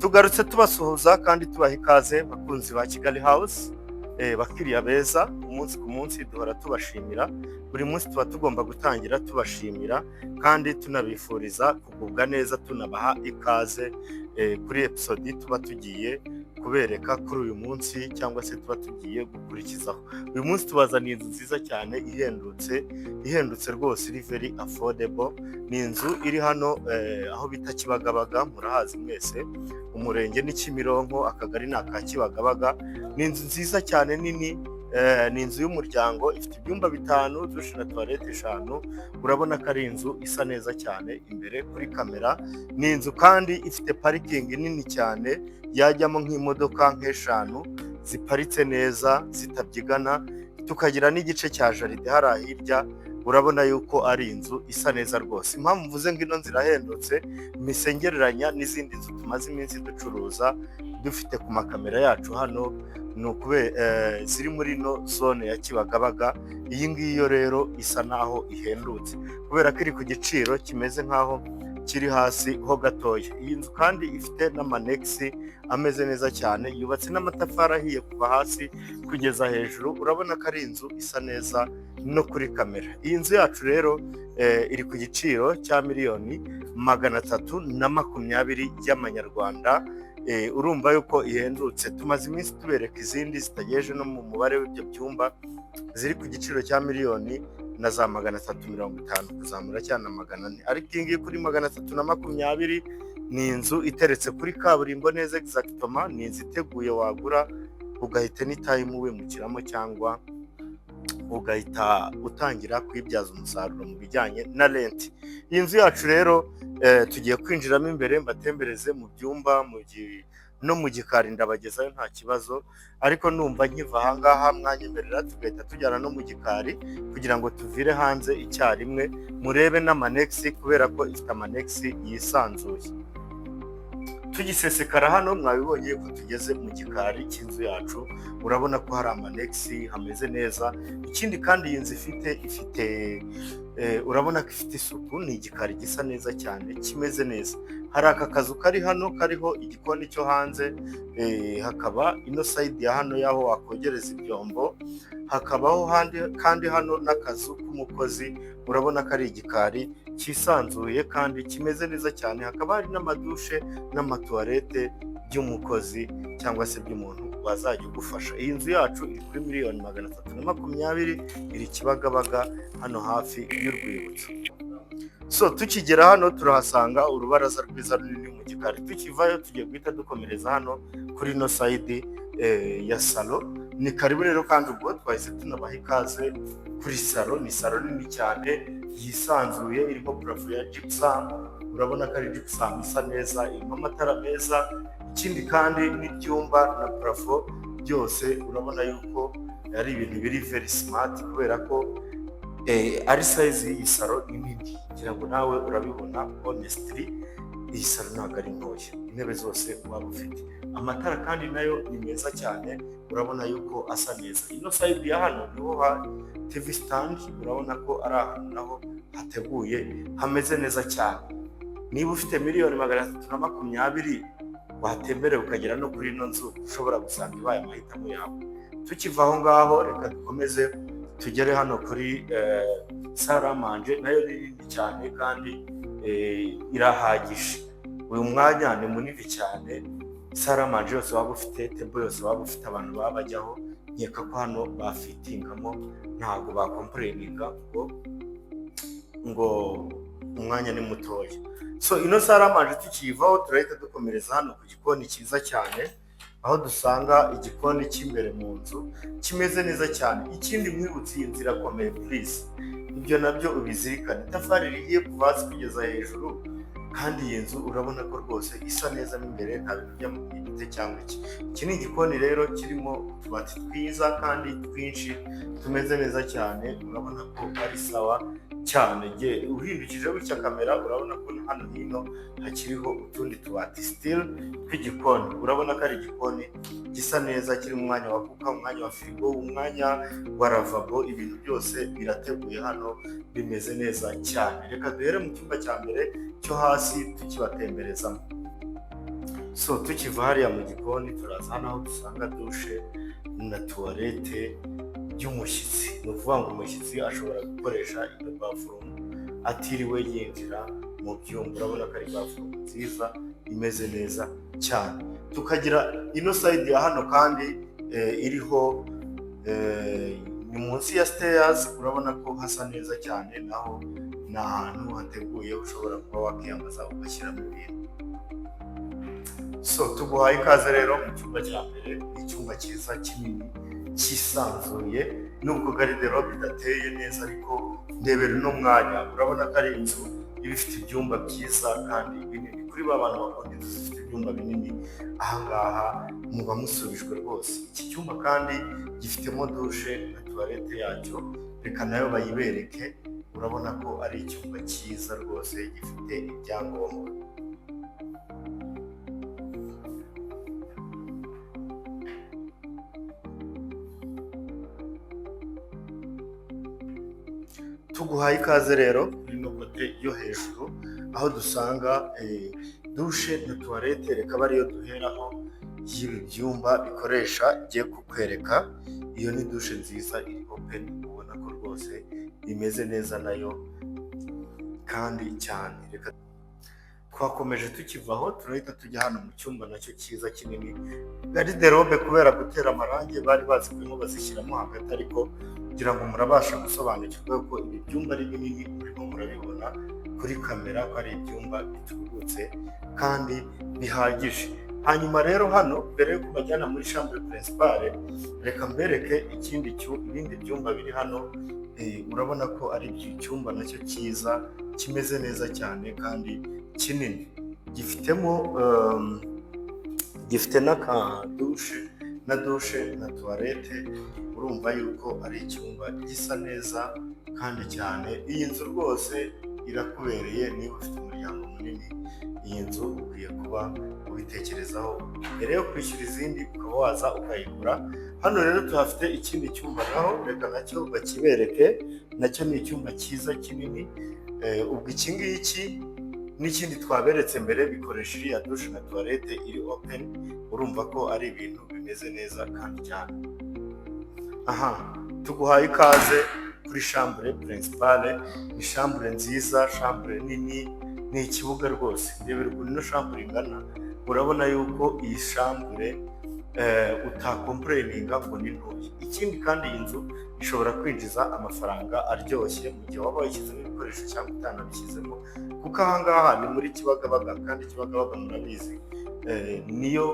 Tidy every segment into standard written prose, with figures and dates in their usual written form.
tugarutse tubasuhuza kandi tubaha ikaze bakunzi ba Kigali House, bakiriya beza. Umunsi ku munsi duhora tubashimira, buri munsi tuba tugomba gutangira tubashimira kandi tunabifuriza kugubwa neza, tunabaha ikaze kuri episode tuba tugiye kubereka kuri uyu munsi cyangwa se tuba tugiye gukurikizaho. Uyu munsi tubazaniye inzu nziza cyane ihendutse rwose, iri very affordable. Ni inzu iri hano aho bita Kibagabaga, murahazi mwese. Umurenge ni Kimironko, akagari ni aka Kibagabaga. Ni inzu nziza cyane nini, ni inzu y'umuryango, ifite ibyumba 5, dushe na toilette 5. Urabona ko ari inzu isa neza cyane imbere kuri kamera. Ni inzu kandi ifite parikingi nini cyane, yajyamo nk'imodoka nk'eshanu ziparitse neza zitabyigana, tukagira n'igice cya jaride hariya hirya. Urabona yuko ari inzu isa neza rwose. Impamvu mvuze ngo ino nzu irahendutse, imisengereranya n'izindi nzu tumaze iminsi ducuruza dufite ku makamera yacu hano, ni ukubera ziri muri ino zone ya Kibagabaga. Iyi ngiyo rero isa naho ihendutse kubera ko iri ku giciro kimeze nkaho kiri hasi ho gatoya. Iyi nzu kandi ifite n'amanegisi ameze neza cyane, yubatse n'amatafari ahiye kuva hasi kugeza hejuru. Urabona ko ari inzu isa neza no kuri kamera. Iyi nzu yacu rero iri ku giciro cya miliyoni 320 y'amanyarwanda. Urumva yuko ihendutse. Tumaze iminsi tubereka izindi zitagejeje no mu mubare w'ibyo byumba, ziri ku giciro cya miliyoni na za 350 kuzamura cyane na 400, ariko iyi ngiyi kuri 320 ni inzu iteretse kuri kaburimbo neza exactement. Ni inzu iteguye, wagura ugahita n'itime wimukiramo cyangwa ugahita utangira kwibyaza umusaruro mu bijyanye na renti. Iyi nzu yacu rero tugiye kwinjiramo imbere, mbatembereze mu byumba no mu gikari, ndabagezayo nta kibazo. Ariko numva nkiva ahangaha mwanyemerera tugahita tujyana no mu gikari kugira ngo tuvire hanze icyarimwe, murebe n'amanegisi kubera ko ifite amanegisi yisanzuye. Tugisesekara hano mwabibonye ko tugeze mu gikari cy'inzu yacu. Urabona ko hari amanegisi, hameze neza. Ikindi kandi iyi nzu ifite urabona ko ifite isuku. Ni igikari gisa neza cyane, kimeze neza. Hari aka kazu kari hano kariho igikoni cyo hanze, hakaba ino sayidi ya hano y'aho wakogereza ibyombo, hakabaho kandi hano n'akazu k'umukozi. Urabona ko ari igikari cyisanzuye kandi kimeze neza cyane. Hakaba hari n'amadushe n'amatuwarete by'umukozi cyangwa se by'umuntu wazajya ugufasha. Iyi nzu yacu iri kuri miliyoni 320, iri Kibagabaga hano hafi y'urwibutso. So tukigera hano turahasanga urubaraza rwiza runini mu gikari. Tukivayo tugiye guhita dukomereza hano kuri ino sayidi ya salo. Ni karibu rero, kandi ubwo twahise tunabaha ikaze kuri salo. Ni salo nini cyane yisanzuye, irimo parafo ya gypsum. Urabona ko ari gypsum isa neza, irimo amatara meza. Ikindi kandi n'ibyumba na parafo byose urabona yuko ari ibintu biri very smart, kubera ko ari size y'iyi salo ni nini. Ngira ngo nawe urabibona honestly, iyi salo ntabwo ari ntoya. Intebe zose waba ufite, amatara kandi nayo ni meza cyane. Urabona yuko asa neza. Ino side ya hano niho ha TV stand. Urabona ko ari ahantu naho hateguye, hameze neza cyane. Niba ufite miliyoni 320 watemberera ukagera no kuri ino nzu, ushobora gusanga ibaye amahitamo yawe. Tukiva aho ngaho, reka dukomeze tugere hano kuri saramanje. Nayo ni nini cyane kandi irahagije. Uyu mwanya ni munini cyane. Saramanje yose waba ufite, tebo yose waba ufite, abantu baba bajyaho, nkeka ko hano bafitingamo, ntabwo bakomplaininga ngo umwanya ni mutoya. So ino saramanje tukivaho turahita dukomereza hano ku gikoni cyiza cyane, aho dusanga igikoni cy'imbere mu nzu kimeze neza cyane. Ikindi mwibutse, iyi nzu irakomeye please, ibyo nabyo ubizirikane. Itafari rigiye kuva hasi kugeza hejuru, kandi iyi nzu urabona ko rwose isa neza n'imbere, nta bintu by'amagite cyangwa iki. Iki ni igikoni rero kirimo utubati twiza kandi twinshi tumeze neza cyane. Urabona ko ari sawa cyane. Uhindukije gutya kamera urabona ko hano hino hakiriho utundi tubati still tw'igikoni. Urabona ko ari igikoni gisa neza, kiri mu mwanya wa kuka, umwanya wa firigo, umwanya wa lavabo. Ibintu byose birateguye hano, bimeze neza cyane. Reka duhere mu cyumba cya mbere cyo hasi tukibatemberezamo. So tukiva hariya mu gikoni turaza hano aho dusanga dushe na tuwarete by'umushyitsi. Ni ukuvuga ngo umushyitsi ashobora gukoresha ino bathroom atiriwe yinjira mu byumba. Urabona ko ari bathroom nziza imeze neza cyane. Tukagira ino side ya hano kandi iriho ni munsi ya stairs. Urabona ko hasa neza cyane, naho ni ahantu hateguye ushobora kuba wakiyamaza ugashyiramo ibintu. So tuguhaye ikaze rero mu cyumba cya mbere. Icyumba cyiza kinini cyisanzuye, nubwo garderobe idateye neza ariko ndebera uno mwanya. Urabona ko ari inzu iba ifite ibyumba byiza kandi binini. Kuri ba bantu bakunda inzu zifite ibyumba binini, ahangaha muba musubijwe rwose. Iki cyumba kandi gifitemo dushe na tuwarete yacyo, reka nayo bayibereke. Urabona ko ari icyumba cyiza rwose gifite ibyangombwa. Tuguhaye ikaze rero kuri ino kote yo hejuru, aho dusanga dushe na tuwarete. Reka ariyo duheraho y'ibi byumba bikoresha igiye kukwereka. Iyo ni dushe nziza iri open, ubona ko rwose imeze neza nayo kandi cyane. Reka twakomeje tukivaho turahita tujya hano mu cyumba nacyo cyiza kinini. Garderobe kubera gutera amarangi bari bazikuyemo bazishyiramo hagati, ariko kugira ngo murabasha gusobanukirwa ko ibi byumba ari binini, murimo murabibona kuri kamera ko ari ibyumba bitubutse kandi bihagije. Hanyuma rero hano mbere yo kubajyana muri chambre principale, reka mbereke ibindi byumba biri hano. Urabona ko ari icyumba nacyo cyiza kimeze neza cyane kandi kinini. Gifite n'aka dushe na tuwarete. Urumva yuko ari icyumba gisa neza kandi cyane. Iyi nzu rwose irakubereye. Niba ufite umuryango munini, iyi nzu ukwiye kuba ubitekerezaho mbere yo kwishyura izindi, ukaba waza ukayigura. Hano rero tuhafite ikindi cyumba naho, reka nacyo bakibereke. Nacyo ni icyumba cyiza kinini. Ubwo iki ngiki n'ikindi twaberetse mbere bikoresha iriya dushe na tuwarete iri open. Urumva ko ari ibintu bimeze neza kandi cyane. Aha, tuguhaye ikaze kuri chambre principale. Ni chambre nziza, chambre nini, ni ikibuga rwose. Rebera ukuntu ino chambre ingana. Urabona yuko iyi chambre utakomplaininga ngo ni ntoya. Ikindi kandi iyi nzu ishobora kwinjiza amafaranga aryoshye mu gihe waba washyizemo ibikoresho cyangwa utanabishyizemo, kuko ahangaha ni muri Kibagabaga, kandi Kibagabaga murabizi niyo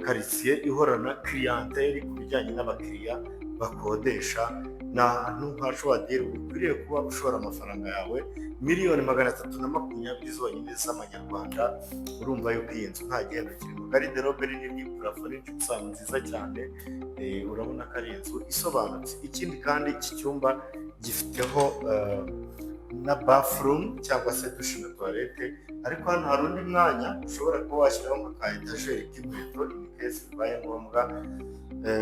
karitsiye ihorana clientele ku bijyanye n'abakiriya bakodesha. Ni ahantu nka Shwadiri ukwiriye kuba ushora amafaranga yawe miliyoni 320 zonyine z'amanyarwanda. Urumva yuko iyi nzu nta gihendo kirimo. Garderobe nini, parafo nziza cyane. Urabona ko ari inzu isobanutse. Ikindi kandi iki cyumba gifiteho na bathroom cyangwa se dushe na tuwarete, ariko hano hari undi mwanya ushobora kuba washyiraho nka ka etajeri k'inkweto in case bibaye ngombwa.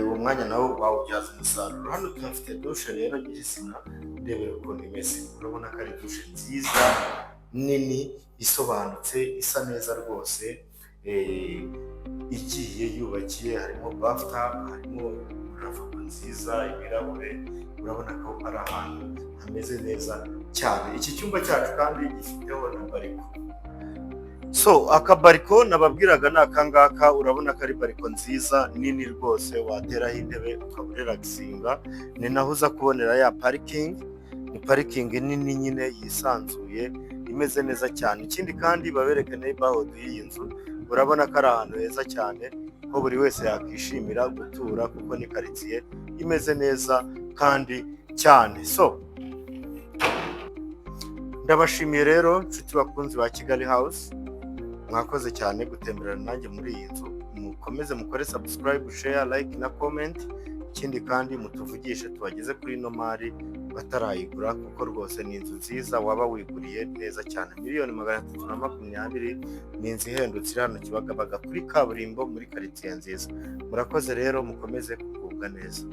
Uwo mwanya nawo wawubyaza umusaruro. Hano tuhafite dushe rero nyirizina. Ndebera ukuntu imeze. Urabona ko ari dushe nziza nini isobanutse, isa neza rwose, igiye yubakiye. Harimo bathtub, harimo lavabo nziza, ibirahure. Urabona ko ari ahantu hameze neza cyane. Iki cyumba cyacu kandi gifiteho na bariko. So akabariko nababwiraga ni akangaka. Urabona ko ari bariko nziza nini rwose, wateraho intebe ukaba relaxinga. Ni naho uza kubonera ya parking. Ni parking nini nyine yisanzuye imeze neza cyane. Ikindi kandi babereke neighborhood y'iyi nzu. Urabona ko ari ahantu heza cyane ko buri wese yakishimira gutura, kuko ni karitsiye imeze neza kandi cyane. So ndabashimiye rero nshuti bakunzi ba Kigali House, mwakoze cyane gutemberana nanjye muri iyi nzu. Mukomeze mukore subscribe, share, like na comment. Ikindi kandi mutuvugishe tubageze kuri ino mari batarayigura, kuko rwose ni inzu nziza waba wiguriye neza cyane. miliyoni 320 ni inzu ihendutse iri hano Kibagabaga kuri kaburimbo muri karitsiye nziza. Murakoze rero, mukomeze kugubwa neza.